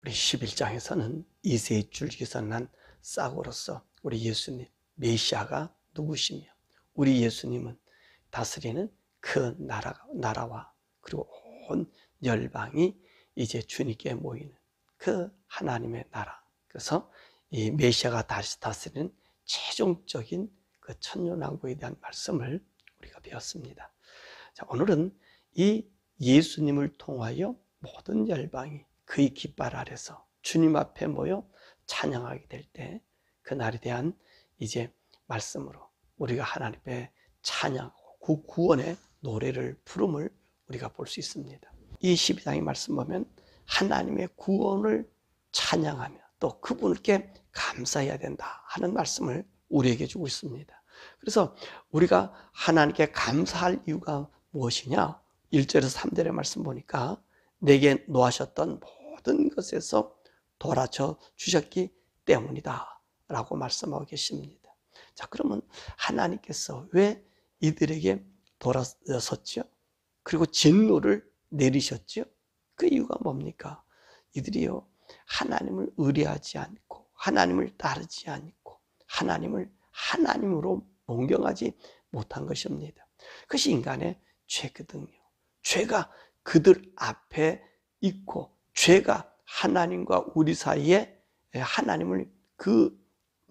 우리 11장에서는 이새의 줄기에서 난 싹으로서 우리 예수님 메시아가 누구시며 우리 예수님은 다스리는 그 나라와 그리고 온 열방이 이제 주님께 모이는 그 하나님의 나라. 그래서 이 메시아가 다시 다스리는 최종적인 그 천년왕국에 대한 말씀을 우리가 배웠습니다. 자, 오늘은 이 예수님을 통하여 모든 열방이 그의 깃발 아래서 주님 앞에 모여 찬양하게 될 때 그날에 대한 이제 말씀으로 우리가 하나님의 찬양하고 그 구원의 노래를 부름을 우리가 볼 수 있습니다. 이 12장의 말씀 보면 하나님의 구원을 찬양하며 또 그분께 감사해야 된다 하는 말씀을 우리에게 주고 있습니다. 그래서 우리가 하나님께 감사할 이유가 무엇이냐? 1절에서 3절의 말씀 보니까 내게 노하셨던 모든 것에서 돌아쳐 주셨기 때문이다 라고 말씀하고 계십니다. 자, 그러면 하나님께서 왜 이들에게 돌아섰죠? 그리고 진노를 내리셨죠? 그 이유가 뭡니까? 이들이요, 하나님을 의뢰하지 않고 하나님을 따르지 않고 하나님을 하나님으로 존경하지 못한 것입니다. 그것이 인간의 죄거든요. 죄가 그들 앞에 있고 죄가 하나님과 우리 사이에 하나님을 그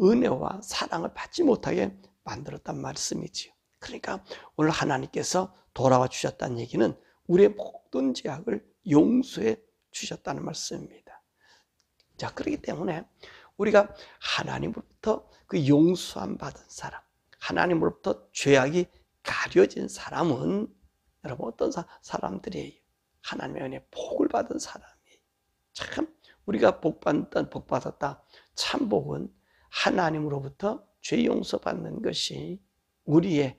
은혜와 사랑을 받지 못하게 만들었단 말씀이지요. 그러니까 오늘 하나님께서 돌아와 주셨다는 얘기는 우리의 모든 죄악을 용서해 주셨다는 말씀입니다. 자, 그렇기 때문에 우리가 하나님으로부터 그 용서함 받은 사람, 하나님으로부터 죄악이 가려진 사람은 여러분 어떤 사람들이에요? 하나님의 은혜 복을 받은 사람이에요. 참 우리가 복받았다. 참 복은 하나님으로부터 죄 용서받는 것이 우리의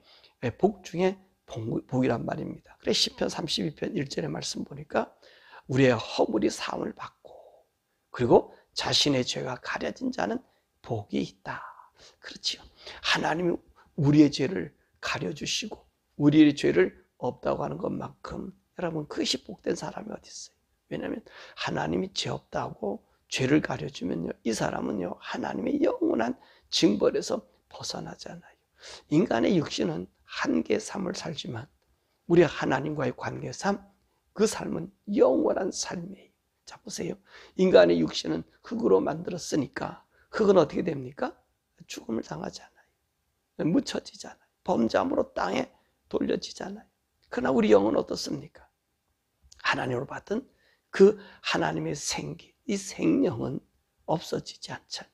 복 중에 복이란 말입니다. 그래서 시편 32편 1절의 말씀 보니까 우리의 허물이 사함을 받고 그리고 자신의 죄가 가려진 자는 복이 있다. 그렇지요. 하나님이 우리의 죄를 가려주시고 우리의 죄를 없다고 하는 것만큼 여러분 그것이 복된 사람이 어디 있어요? 왜냐하면 하나님이 죄 없다고 죄를 가려주면요, 이 사람은요 하나님의 영원한 징벌에서 벗어나잖아요. 인간의 육신은 한계의 삶을 살지만 우리 하나님과의 관계 삶, 그 삶은 영원한 삶이에요. 자, 보세요. 인간의 육신은 흙으로 만들었으니까 흙은 어떻게 됩니까? 죽음을 당하잖아요. 묻혀지잖아요. 범죄함으로 땅에 돌려지잖아요. 그러나 우리 영은 어떻습니까? 하나님으로 받은 그 하나님의 생기, 이 생명은 없어지지 않잖아요.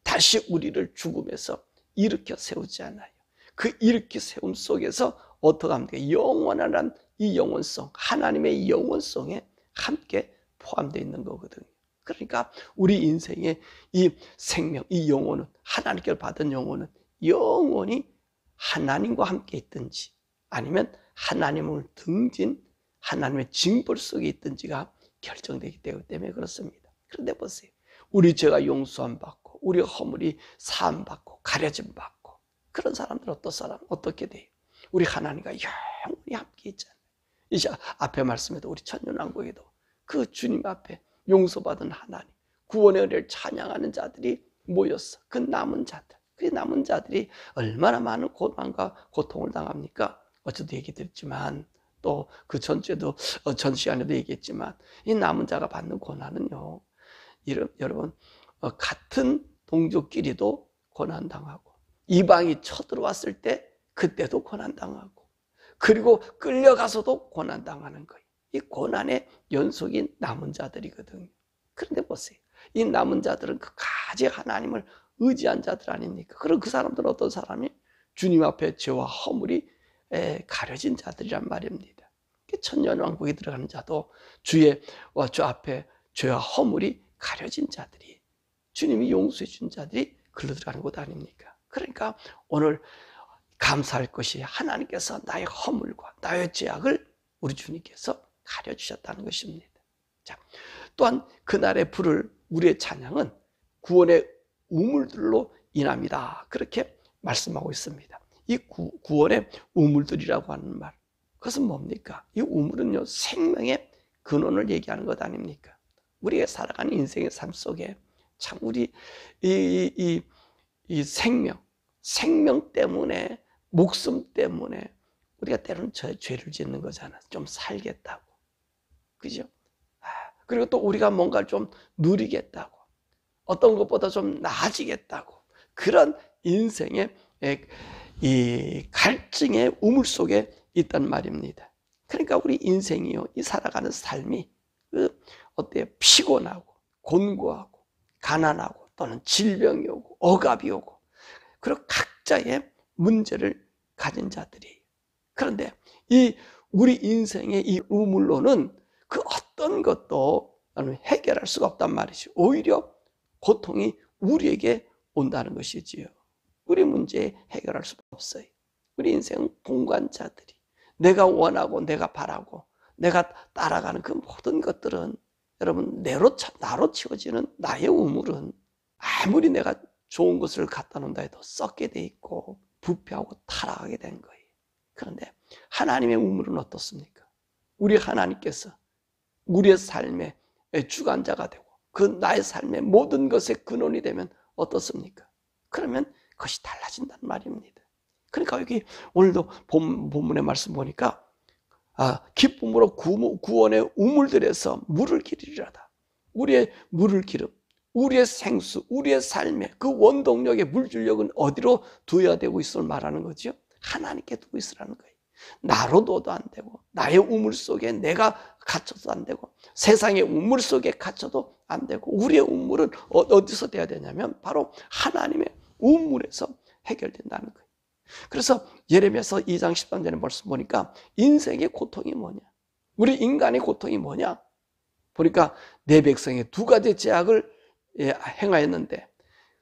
다시 우리를 죽음에서 일으켜 세우지 않아요. 그 일으켜 세움 속에서 어떻게 합니까? 영원한 이 영원성, 하나님의 영원성에 함께 포함되어 있는 거거든요. 그러니까 우리 인생의 이 생명, 이 영혼은, 하나님께 받은 영혼은 영원히 하나님과 함께 있든지 아니면 하나님을 등진 하나님의 징벌 속에 있든지가 결정되기 때문에 그렇습니다. 그런데 보세요. 우리 죄가 용서함 받고 우리 허물이 사함 받고 가려짐 받고 그런 사람들 어떻게 돼요? 우리 하나님과 영원히 함께 있잖아요. 이제 앞에 말씀에도 우리 천년왕국에도 그 주님 앞에 용서받은 하나님, 구원의 은혜를 찬양하는 자들이 모였어. 그 남은 자들이 얼마나 많은 고난과 고통을 당합니까? 어제도 얘기 드렸지만 또 그 전주에도 전 시간에도 얘기했지만 이 남은 자가 받는 고난은요, 여러분 같은 동족끼리도 고난당하고 이방이 쳐들어왔을 때 그때도 고난당하고 그리고 끌려가서도 고난당하는 거예요. 이 고난의 연속인 남은 자들이거든요. 그런데 보세요. 이 남은 자들은 그까지 하나님을 의지한 자들 아닙니까? 그럼 그 사람들은 어떤 사람이? 주님 앞에 죄와 허물이 가려진 자들이란 말입니다. 천년왕국에 들어가는 자도 주 앞에 죄와 허물이 가려진 자들이, 주님이 용서해 준 자들이 글로 들어가는 곳 아닙니까? 그러니까 오늘 감사할 것이 하나님께서 나의 허물과 나의 죄악을 우리 주님께서 가려주셨다는 것입니다. 자, 또한 그날의 부를 우리의 찬양은 구원의 우물들로 인합니다. 그렇게 말씀하고 있습니다. 이 구원의 우물들이라고 하는 말, 그것은 뭡니까? 이 우물은요, 생명의 근원을 얘기하는 것 아닙니까? 우리가 살아가는 인생의 삶 속에 참 우리 이 생명 때문에, 목숨 때문에 우리가 때로는 죄를 짓는 거잖아. 좀 살겠다고. 그죠? 그리고 또 우리가 뭔가를 좀 누리겠다고. 어떤 것보다 좀 나아지겠다고. 그런 인생의 이 갈증의 우물 속에 있단 말입니다. 그러니까 우리 인생이요, 이 살아가는 삶이 어때요? 피곤하고, 곤고하고, 가난하고, 또는 질병이 오고, 억압이 오고, 그리고 각자의 문제를 가진 자들이. 그런데 이 우리 인생의 이 우물로는 그 어떤 것도 해결할 수가 없단 말이죠. 오히려 고통이 우리에게 온다는 것이지요. 우리 문제 해결할 수가 없어요. 우리 인생은 공관자들이, 내가 원하고 내가 바라고 내가 따라가는 그 모든 것들은, 여러분, 나로 채워지는 나의 우물은 아무리 내가 좋은 것을 갖다 놓는다 해도 썩게 돼 있고 부패하고 타락하게 된 거예요. 그런데 하나님의 우물은 어떻습니까? 우리 하나님께서 우리의 삶의 주관자가 되고 그 나의 삶의 모든 것의 근원이 되면 어떻습니까? 그러면 그것이 달라진다는 말입니다. 그러니까 여기 오늘도 본문의 말씀 보니까 기쁨으로 구원의 우물들에서 물을 기르리라다. 우리의 물을 기름, 우리의 생수, 우리의 삶의 그 원동력의 물줄력은 어디로 두어야 되고 있음을 말하는 거죠? 하나님께 두고 있으라는 거예요. 나로 둬도 안 되고, 나의 우물 속에 내가 갇혀도 안 되고, 세상의 우물 속에 갇혀도 안 되고, 우리의 우물은 어디서 돼야 되냐면 바로 하나님의 우물에서 해결된다는 거예요. 그래서 예레미야서 2장 13절에 말씀 보니까 인생의 고통이 뭐냐, 우리 인간의 고통이 뭐냐 보니까 내 백성의 두 가지 죄악을 행하였는데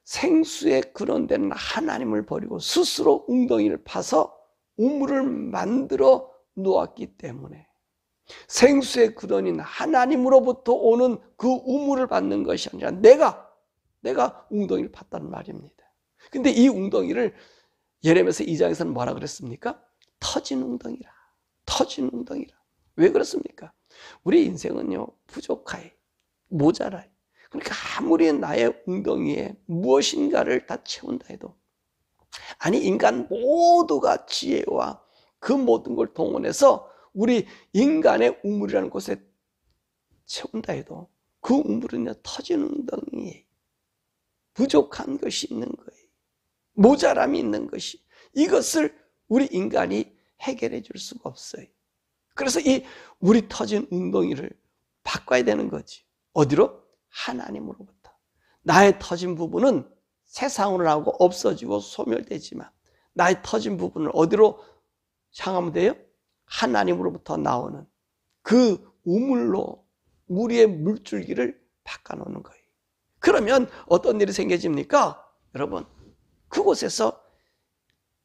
생수의 근원되는 하나님을 버리고 스스로 웅덩이를 파서 우물을 만들어 놓았기 때문에, 생수의 근원인 하나님으로부터 오는 그 우물을 받는 것이 아니라 내가 웅덩이를 팠다는 말입니다. 근데 이 웅덩이를 예레미야서 2장에서는 뭐라 그랬습니까? 터진 웅덩이라. 터진 웅덩이라. 왜 그렇습니까? 우리 인생은요, 부족하여, 모자라요. 그러니까 아무리 나의 웅덩이에 무엇인가를 다 채운다 해도, 아니 인간 모두가 지혜와 그 모든 걸 동원해서 우리 인간의 우물이라는 곳에 채운다 해도 그 우물은 터진 웅덩이에 부족한 것이 있는 거예요. 모자람이 있는 것이, 이것을 우리 인간이 해결해 줄 수가 없어요. 그래서 이 우리 터진 웅덩이를 바꿔야 되는 거지. 어디로? 하나님으로부터. 나의 터진 부분은 세상으로 나오고 없어지고 소멸되지만, 나의 터진 부분을 어디로 향하면 돼요? 하나님으로부터 나오는 그 우물로 우리의 물줄기를 바꿔놓는 거예요. 그러면 어떤 일이 생겨집니까? 여러분, 그곳에서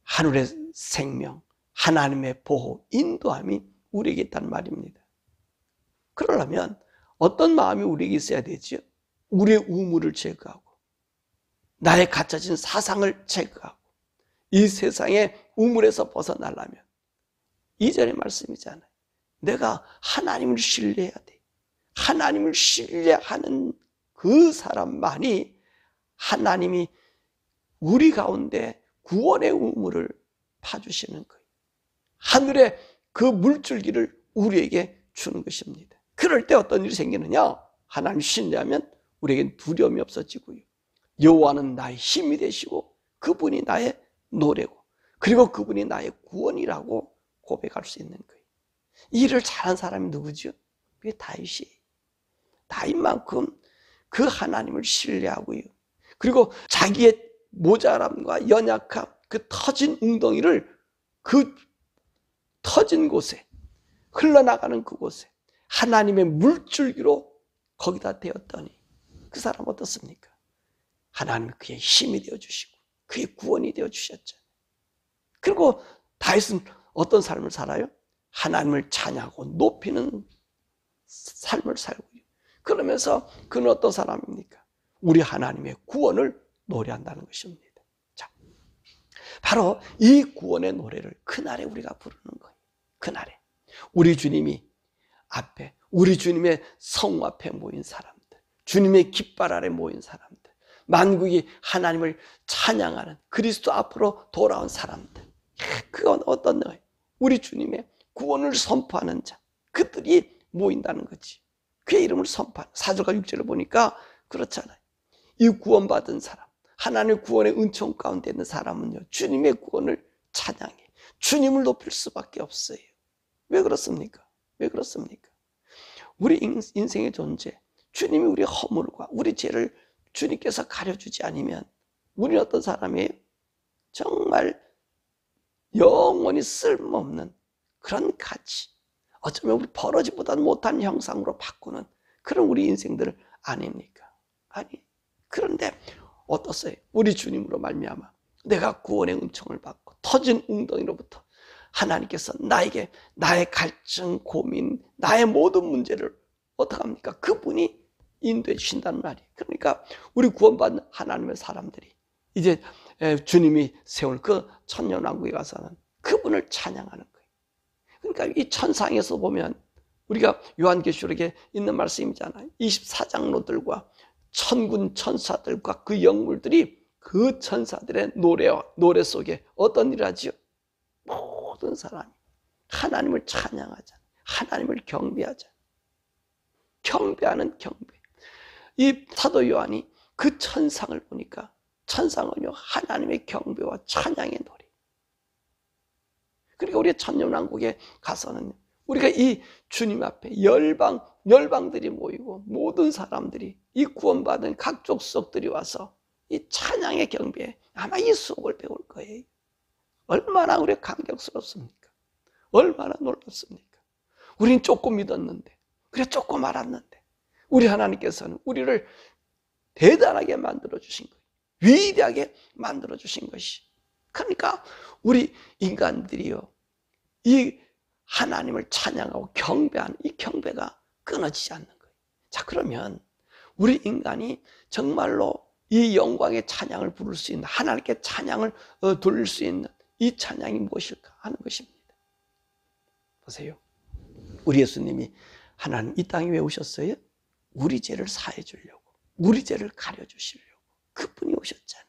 하늘의 생명, 하나님의 보호, 인도함이 우리에게 있다는 말입니다. 그러려면 어떤 마음이 우리에게 있어야 되죠? 우리의 우물을 제거하고, 나의 갇혀진 사상을 제거하고, 이 세상의 우물에서 벗어나려면 2절의 말씀이잖아요. 내가 하나님을 신뢰해야 돼. 하나님을 신뢰하는 그 사람만이 하나님이 우리 가운데 구원의 우물을 파주시는 거예요. 하늘의 그 물줄기를 우리에게 주는 것입니다. 그럴 때 어떤 일이 생기느냐? 하나님 신뢰하면 우리에겐 두려움이 없어지고요. 여호와는 나의 힘이 되시고 그분이 나의 노래고, 그리고 그분이 나의 구원이라고 고백할 수 있는 거예요. 이 일을 잘한 사람이 누구죠? 그게 다윗이에요. 다윗만큼 그 하나님을 신뢰하고요. 그리고 자기의 모자람과 연약함, 그 터진 웅덩이를 그 터진 곳에, 흘러나가는 그곳에 하나님의 물줄기로 거기다 대었더니 그 사람 어떻습니까? 하나님이 그의 힘이 되어주시고 그의 구원이 되어주셨죠. 그리고 다윗은 어떤 삶을 살아요? 하나님을 찬양하고 높이는 삶을 살고요. 그러면서 그는 어떤 사람입니까? 우리 하나님의 구원을 노래한다는 것입니다. 자, 바로 이 구원의 노래를 그날에 우리가 부르는 거예요. 그날에 우리 주님이 앞에, 우리 주님의 성 앞에 모인 사람들, 주님의 깃발 아래 모인 사람들, 만국이 하나님을 찬양하는 그리스도 앞으로 돌아온 사람들, 그건 어떤 거예요? 우리 주님의 구원을 선포하는 자, 그들이 모인다는 거지. 그의 이름을 선포하는, 4절과 6절을 보니까 그렇잖아요. 이 구원받은 사람, 하나님의 구원의 은총 가운데 있는 사람은요, 주님의 구원을 찬양해, 주님을 높일 수밖에 없어요. 왜 그렇습니까? 왜 그렇습니까? 우리 인생의 존재, 주님이 우리의 허물과 우리 죄를 주님께서 가려주지 않으면 우리는 어떤 사람이에요? 정말 영원히 쓸모없는 그런 가치, 어쩌면 우리 버러지보다 못한 형상으로 바꾸는 그런 우리 인생들 아닙니까? 아니, 그런데 어떻어요? 우리 주님으로 말미암아 내가 구원의 은총을 받고 터진 웅덩이로부터 하나님께서 나에게 나의 갈증, 고민, 나의 모든 문제를 어떻게 합니까? 그분이 인도해 주신다는 말이에요. 그러니까 우리 구원받는 하나님의 사람들이 이제 주님이 세울 그 천년왕국에 가서는 그분을 찬양하는 거예요. 그러니까 이 천상에서 보면 우리가 요한계시록에 있는 말씀이잖아요. 24장로들과 천군 천사들과 그 영물들이 그 천사들의 노래 속에 어떤 일을 하지요? 모든 사람이 하나님을 찬양하자, 하나님을 경배하자. 경배하는 경배. 이 사도 요한이 그 천상을 보니까 천상은요, 하나님의 경배와 찬양의 노래. 그러니까 우리 천년왕국에 가서는 우리가 이 주님 앞에 열방들이 모이고 모든 사람들이 이 구원받은 각 족속들이 와서 이 찬양의 경배에 아마 이 수업을 배울 거예요. 얼마나 우리가 감격스럽습니까? 얼마나 놀랍습니까? 우린 조금 믿었는데, 그래 조금 알았는데, 우리 하나님께서는 우리를 대단하게 만들어주신 거예요. 위대하게 만들어주신 것이. 그러니까 우리 인간들이요, 이 하나님을 찬양하고 경배하는 이 경배가 끊어지지 않는 거예요. 자, 그러면 우리 인간이 정말로 이 영광의 찬양을 부를 수 있는, 하나님께 찬양을 돌릴 수 있는 이 찬양이 무엇일까 하는 것입니다. 보세요. 우리 예수님이 하나님 이 땅에 왜 오셨어요? 우리 죄를 사해 주려고, 우리 죄를 가려 주시려고 그분이 오셨잖아요.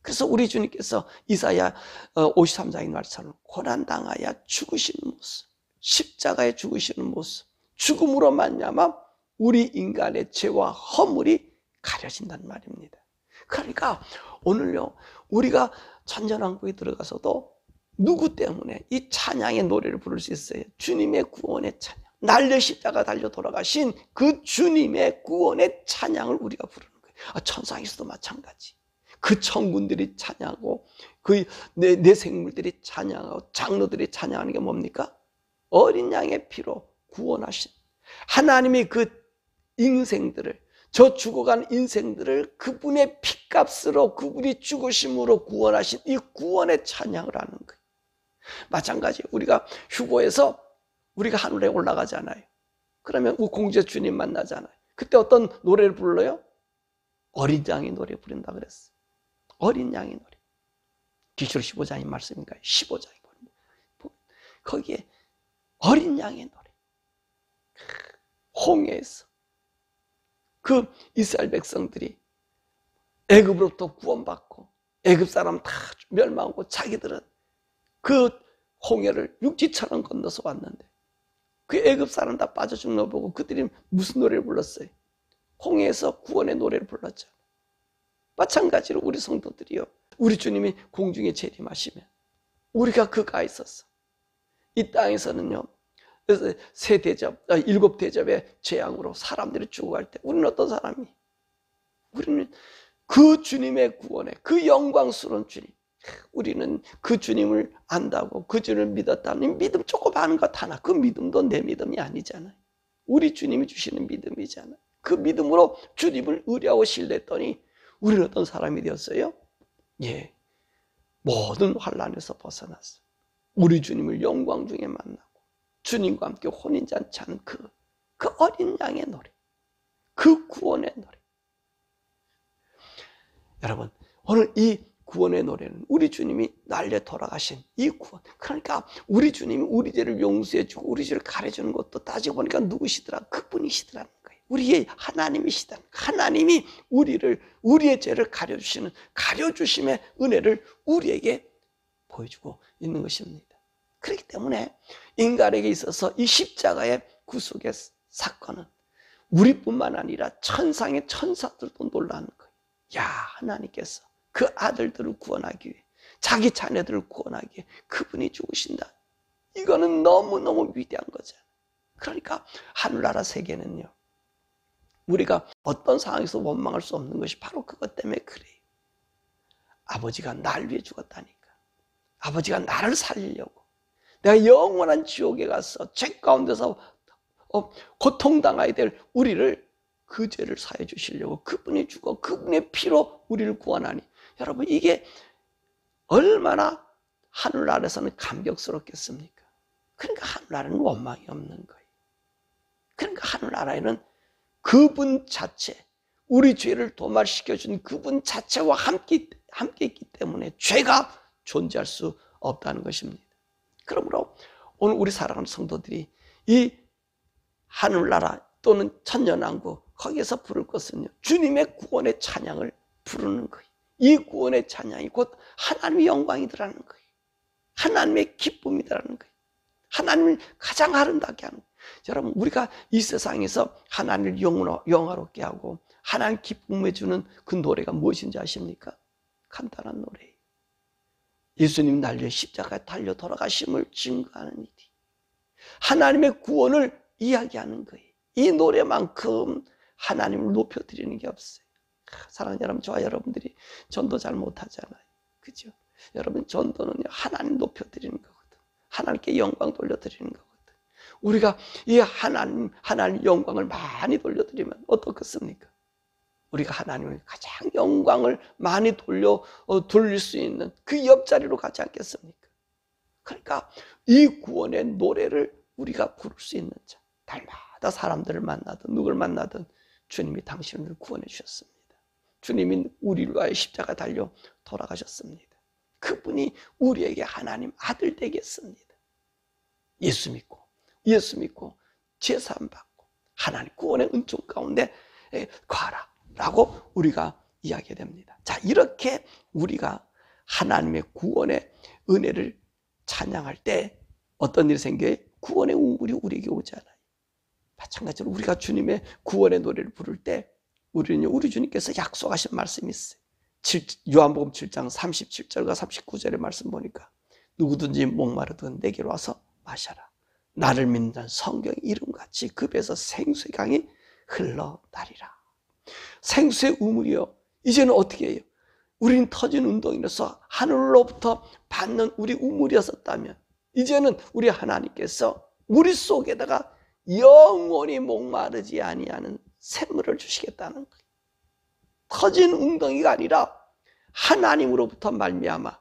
그래서 우리 주님께서 이사야 53장의 말처럼 고난당하여 죽으시는 모습, 십자가에 죽으시는 모습, 죽음으로 말미암아 우리 인간의 죄와 허물이 가려진다는 말입니다. 그러니까 오늘요, 우리가 천년왕국에 들어가서도 누구 때문에 이 찬양의 노래를 부를 수 있어요? 주님의 구원의 찬양, 날려 십자가 달려 돌아가신 그 주님의 구원의 찬양을 우리가 부르는 거예요. 천상에서도 마찬가지. 그 천군들이 찬양하고 그 내 생물들이 찬양하고 장로들이 찬양하는 게 뭡니까? 어린 양의 피로 구원하신 하나님이 그 인생들을, 저 죽어간 인생들을 그분의 피값으로, 그분이 죽으심으로 구원하신 이 구원의 찬양을 하는 거예요. 마찬가지 우리가 휴거에서 우리가 하늘에 올라가잖아요. 그러면 공주의 주님 만나잖아요. 그때 어떤 노래를 불러요? 어린 양의 노래 부른다 그랬어요. 어린 양의 노래. 계시록 15장의 말씀인가요? 15장에 보면 거기에 어린 양의 노래. 홍해에서 그 이스라엘 백성들이 애굽으로부터 구원받고 애굽 사람 다 멸망하고 자기들은 그 홍해를 육지처럼 건너서 왔는데 그 애굽 사람 다 빠져 죽는 거 보고 그들이 무슨 노래를 불렀어요? 홍해에서 구원의 노래를 불렀죠. 마찬가지로 우리 성도들이요, 우리 주님이 공중에 재림하시면 우리가 그 가에 있었어. 이 땅에서는요, 그래서 일곱 대접의 재앙으로 사람들이 죽어갈 때 우리는 어떤 사람이? 우리는 그 주님의 구원에, 그 영광스러운 주님, 우리는 그 주님을 안다고, 그 주님을 믿었다는 믿음 조금 아는 것 하나, 그 믿음도 내 믿음이 아니잖아요. 우리 주님이 주시는 믿음이잖아요. 그 믿음으로 주님을 의뢰하고 신뢰했더니 우리는 어떤 사람이 되었어요? 예, 모든 환난에서 벗어났어요. 우리 주님을 영광 중에 만나고 주님과 함께 혼인잔치하는 그 어린 양의 노래, 그 구원의 노래. 여러분, 오늘 이 구원의 노래는 우리 주님이 날려 돌아가신 이 구원. 그러니까 우리 주님이 우리 죄를 용서해 주고 우리 죄를 가려주는 것도 따지고 보니까 누구시더라? 그분이시더라는 거예요. 우리의 하나님이시다. 하나님이 우리의 죄를 가려주심의 은혜를 우리에게 보여주고 있는 것입니다. 그렇기 때문에 인간에게 있어서 이 십자가의 구속의 사건은 우리뿐만 아니라 천상의 천사들도 놀라는 거예요. 야, 하나님께서 그 아들들을 구원하기 위해, 자기 자녀들을 구원하기 위해 그분이 죽으신다. 이거는 너무너무 위대한 거잖아요. 그러니까 하늘나라 세계는요, 우리가 어떤 상황에서 원망할 수 없는 것이 바로 그것 때문에 그래요. 아버지가 날 위해 죽었다니까. 아버지가 나를 살리려고, 내가 영원한 지옥에 가서 죄 가운데서 고통당해야 될 우리를, 그 죄를 사해 주시려고 그분이 죽어 그분의 피로 우리를 구원하니, 여러분 이게 얼마나 하늘나라에서는 감격스럽겠습니까? 그러니까 하늘나라는 원망이 없는 거예요. 그러니까 하늘나라에는 그분 자체, 우리 죄를 도말시켜준 그분 자체와 함께 있기 때문에 죄가 존재할 수 없다는 것입니다. 그러므로 오늘 우리 사랑하는 성도들이 이 하늘나라 또는 천년왕국, 거기에서 부를 것은요, 주님의 구원의 찬양을 부르는 거예요. 이 구원의 찬양이 곧 하나님의 영광이더라는 거예요. 하나님의 기쁨이더라는 거예요. 하나님을 가장 아름답게 하는 거예요. 여러분, 우리가 이 세상에서 하나님을 영화롭게 하고 하나님 기쁨을 주는 그 노래가 무엇인지 아십니까? 간단한 노래예요. 예수님 날 위해 십자가에 달려 돌아가심을 증거하는 일이, 하나님의 구원을 이야기하는 거예요. 이 노래만큼 하나님을 높여드리는 게 없어요. 사랑하는 여러분, 저와 여러분들이 전도 잘 못하잖아요. 그죠? 여러분, 전도는요, 하나님 높여드리는 거거든. 하나님께 영광 돌려드리는 거거든. 우리가 이 하나님 영광을 많이 돌려드리면 어떻겠습니까? 우리가 하나님을 가장 영광을 많이 돌릴 수 있는 그 옆자리로 가지 않겠습니까? 그러니까 이 구원의 노래를 우리가 부를 수 있는 자, 날마다 사람들을 만나든 누굴 만나든 주님이 당신을 구원해 주셨습니다. 주님이 우리를 위하여 십자가 달려 돌아가셨습니다. 그분이 우리에게 하나님 아들 되겠습니다. 예수 믿고 제사함 받고 하나님 구원의 은총 가운데 가라라고 우리가 이야기됩니다. 자, 이렇게 우리가 하나님의 구원의 은혜를 찬양할 때 어떤 일이 생겨요? 구원의 우물이 우리에게 오잖아요. 마찬가지로 우리가 주님의 구원의 노래를 부를 때 우리는요, 우리 주님께서 약속하신 말씀이 있어요. 요한복음 7장 37절과 39절의 말씀 보니까 누구든지 목마르든 내게로 와서 마셔라. 나를 믿는 성경 이름같이 그 배에서 생수의 강이 흘러나리라. 생수의 우물이요, 이제는 어떻게 해요? 우리는 터진 운동이라서 하늘로부터 받는 우리 우물이었었다면 이제는 우리 하나님께서 우리 속에다가 영원히 목마르지 아니하는 샘물을 주시겠다는 거예요. 터진 웅덩이가 아니라 하나님으로부터 말미암아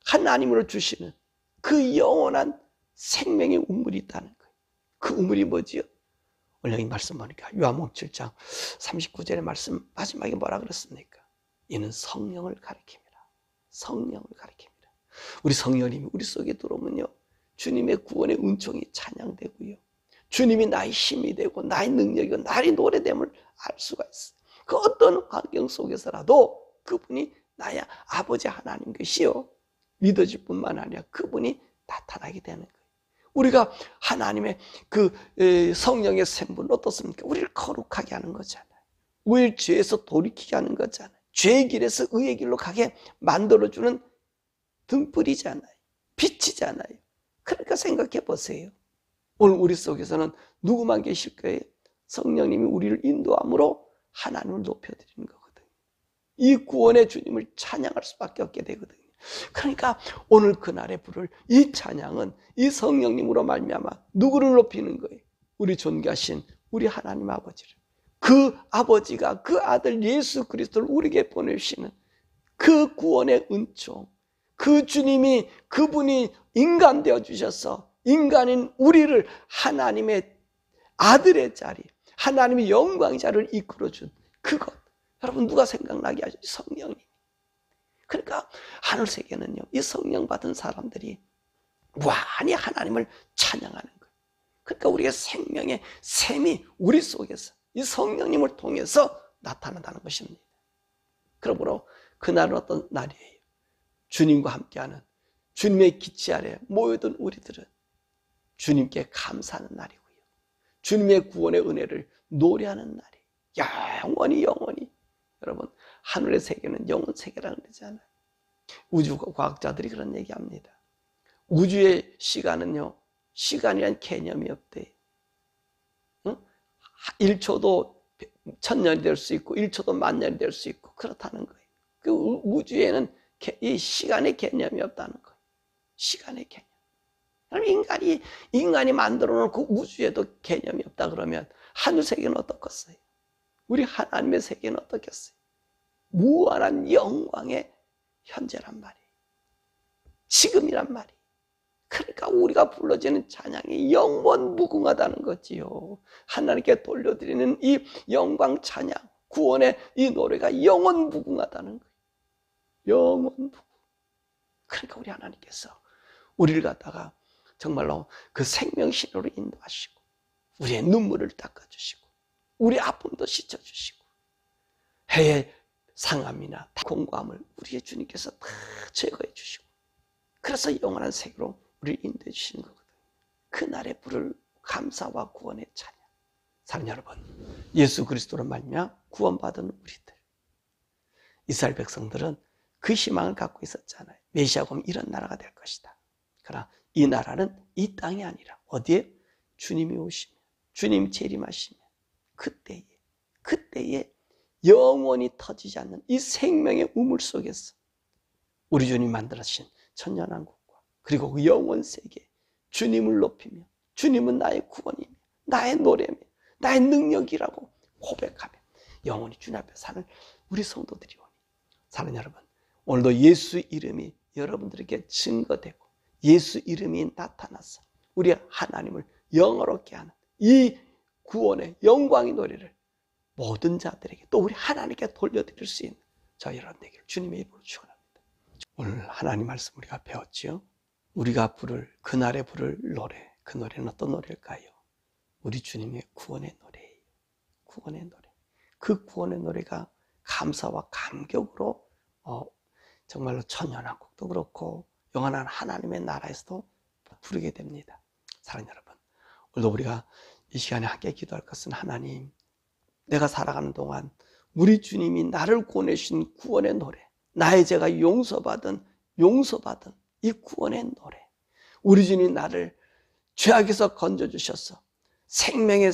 하나님으로 주시는 그 영원한 생명의 우물이 있다는 거예요. 그 우물이 뭐지요? 오늘 여기 말씀 보니까 요한복음 7장 39절의 말씀 마지막에 뭐라 그랬습니까? 이는 성령을 가리킵니다. 성령을 가리킵니다. 우리 성령님이 우리 속에 들어오면요, 주님의 구원의 은총이 찬양되고요, 주님이 나의 힘이 되고 나의 능력이고 나의 노래됨을 알 수가 있어요. 그 어떤 환경 속에서라도 그분이 나의 아버지 하나님 것이요, 믿어질 뿐만 아니라 그분이 나타나게 되는 거예요. 우리가 하나님의 그 성령의 샘물은 어떻습니까? 우리를 거룩하게 하는 거잖아요. 우리를 죄에서 돌이키게 하는 거잖아요. 죄의 길에서 의의 길로 가게 만들어주는 등불이잖아요. 빛이잖아요. 그러니까 생각해 보세요. 오늘 우리 속에서는 누구만 계실 거예요? 성령님이 우리를 인도함으로 하나님을 높여드리는 거거든요. 이 구원의 주님을 찬양할 수밖에 없게 되거든요. 그러니까 오늘 그날에 부를 이 찬양은 이 성령님으로 말미암아 누구를 높이는 거예요? 우리 존귀하신 우리 하나님 아버지를, 그 아버지가 그 아들 예수 그리스도를 우리에게 보내주시는 그 구원의 은총, 그 주님이, 그분이 인간 되어 주셔서 인간인 우리를 하나님의 아들의 자리, 하나님의 영광의 자리를 이끌어준 그것, 여러분 누가 생각나게 하죠? 성령님. 그러니까 하늘 세계는요, 이 성령 받은 사람들이 무한히 하나님을 찬양하는 거예요. 그러니까 우리의 생명의 샘이 우리 속에서 이 성령님을 통해서 나타난다는 것입니다. 그러므로 그날은 어떤 날이에요? 주님과 함께하는 주님의 기치 아래 모여든 우리들은 주님께 감사하는 날이고요. 주님의 구원의 은혜를 노래하는 날이에요. 영원히. 여러분, 하늘의 세계는 영원 세계라는 그러잖아요. 우주과학자들이 그런 얘기합니다. 우주의 시간은요, 시간이란 개념이 없대요. 1초도 1000년이 될 수 있고 1초도 10,000년이 될 수 있고 그렇다는 거예요. 그 우주에는 이 시간의 개념이 없다는 거예요. 시간의 개념. 그럼 인간이 만들어 놓고 우주에도 개념이 없다 그러면 하늘 세계는 어떻겠어요? 우리 하나님의 세계는 어떻겠어요? 무한한 영광의 현재란 말이에요. 지금이란 말이에요. 그러니까 우리가 불러지는 찬양이 영원 무궁하다는 거지요. 하나님께 돌려드리는 이 영광 찬양, 구원의 이 노래가 영원 무궁하다는 거예요. 영원 무궁. 그러니까 우리 하나님께서 우리를 갖다가 정말로 그 생명신호로 인도하시고 우리의 눈물을 닦아주시고 우리 아픔도 씻어주시고 해의 상함이나 공고함을 우리의 주님께서 다 제거해 주시고 그래서 영원한 세계로 우리를 인도해 주시는 거거든요. 그날의 부를 감사와 구원의 찬양. 사랑하는 여러분, 예수 그리스도로 말미암아 구원받은 우리들, 이스라엘 백성들은 그 희망을 갖고 있었잖아요. 메시아가 오면 이런 나라가 될 것이다. 그러나 이 나라는 이 땅이 아니라 어디에? 주님이 오시면, 주님 재림하시면 그때에 영원히 터지지 않는 이 생명의 우물 속에서 우리 주님 만들어주신 천년왕국과 그리고 그 영원 세계 주님을 높이며 주님은 나의 구원이며 나의 노래며 나의 능력이라고 고백하며 영원히 주님 앞에 사는 우리 성도들이 오니 사는 여러분, 오늘도 예수 이름이 여러분들에게 증거되고 예수 이름이 나타나서 우리 하나님을 영어롭게 하는 이 구원의 영광의 노래를 모든 자들에게 또 우리 하나님께 돌려드릴 수 있는 저희 여러분 되기를 주님의 이름으로 축원합니다. 오늘 하나님 말씀 우리가 배웠지요. 우리가 부를 그날에 부를 노래, 그 노래는 어떤 노래일까요? 우리 주님의 구원의 노래예요. 구원의 노래. 그 구원의 노래가 감사와 감격으로 정말로 천년왕국도 그렇고 영원한 하나님의 나라에서도 부르게 됩니다. 사랑하는 여러분, 오늘도 우리가 이 시간에 함께 기도할 것은 하나님, 내가 살아가는 동안 우리 주님이 나를 구원해 주신 구원의 노래, 나의 죄가 용서받은 이 구원의 노래, 우리 주님이 나를 죄악에서 건져주셔서 생명의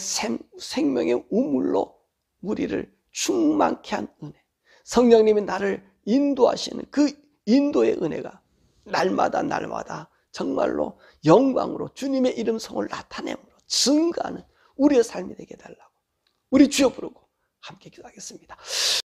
우물로 우리를 충만케 한 은혜, 성령님이 나를 인도하시는 그 인도의 은혜가 날마다 정말로 영광으로 주님의 이름 성을 나타내므로 증거하는 우리의 삶이 되게 해달라고 우리 주여 부르고 함께 기도하겠습니다.